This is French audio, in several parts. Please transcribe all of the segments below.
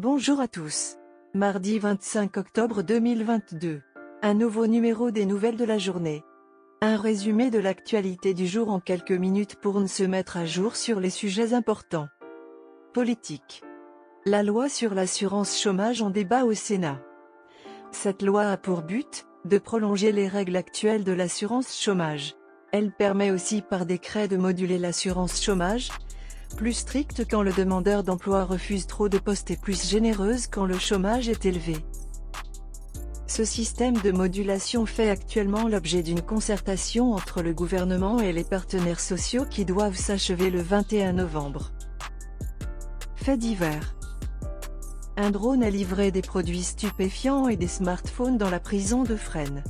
Bonjour à tous. Mardi 25 octobre 2022. Un nouveau numéro des nouvelles de la journée. Un résumé de l'actualité du jour en quelques minutes pour se mettre à jour sur les sujets importants. Politique. La loi sur l'assurance chômage en débat au Sénat. Cette loi a pour but de prolonger les règles actuelles de l'assurance chômage. Elle permet aussi par décret de moduler l'assurance chômage, plus stricte quand le demandeur d'emploi refuse trop de postes et plus généreuse quand le chômage est élevé. Ce système de modulation fait actuellement l'objet d'une concertation entre le gouvernement et les partenaires sociaux qui doivent s'achever le 21 novembre. Faits divers. Un drone a livré des produits stupéfiants et des smartphones dans la prison de Fresnes.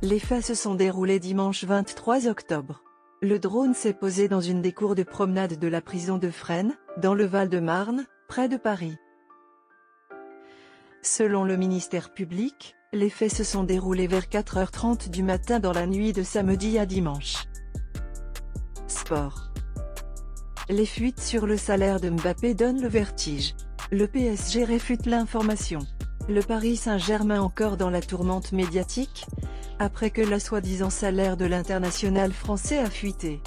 Les faits se sont déroulés dimanche 23 octobre. Le drone s'est posé dans une des cours de promenade de la prison de Fresnes, dans le Val-de-Marne, près de Paris. Selon le ministère public, les faits se sont déroulés vers 4h30 du matin dans la nuit de samedi à dimanche. Sport. Les fuites sur le salaire de Mbappé donnent le vertige. Le PSG réfute l'information. Le Paris Saint-Germain encore dans la tourmente médiatique, après que le soi-disant salaire de l'international français a fuité.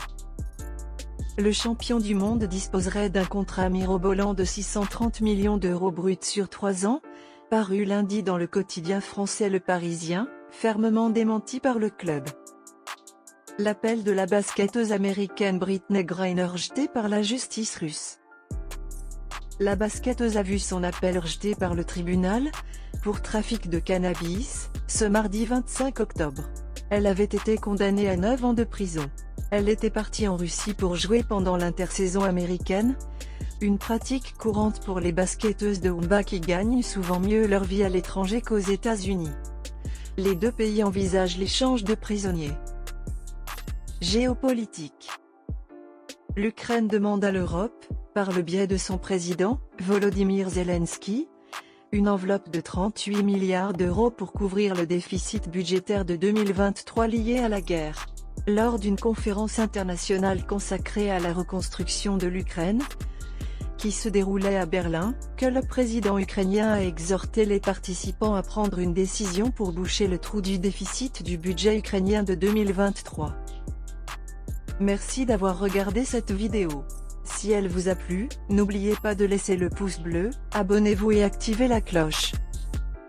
Le champion du monde disposerait d'un contrat mirobolant de 630 millions d'euros bruts sur 3 ans, paru lundi dans le quotidien français Le Parisien, fermement démenti par le club. L'appel de la basketteuse américaine Brittney Griner rejeté par la justice russe. La basketteuse a vu son appel rejeté par le tribunal, pour trafic de cannabis, ce mardi 25 octobre. Elle avait été condamnée à 9 ans de prison. Elle était partie en Russie pour jouer pendant l'intersaison américaine, une pratique courante pour les basketteuses de hockey qui gagnent souvent mieux leur vie à l'étranger qu'aux États-Unis. Les deux pays envisagent l'échange de prisonniers. Géopolitique. L'Ukraine demande à l'Europe, par le biais de son président, Volodymyr Zelensky, une enveloppe de 38 milliards d'euros pour couvrir le déficit budgétaire de 2023 lié à la guerre. Lors d'une conférence internationale consacrée à la reconstruction de l'Ukraine, qui se déroulait à Berlin, que le président ukrainien a exhorté les participants à prendre une décision pour boucher le trou du déficit du budget ukrainien de 2023. Merci d'avoir regardé cette vidéo. Si elle vous a plu, n'oubliez pas de laisser le pouce bleu, abonnez-vous et activez la cloche.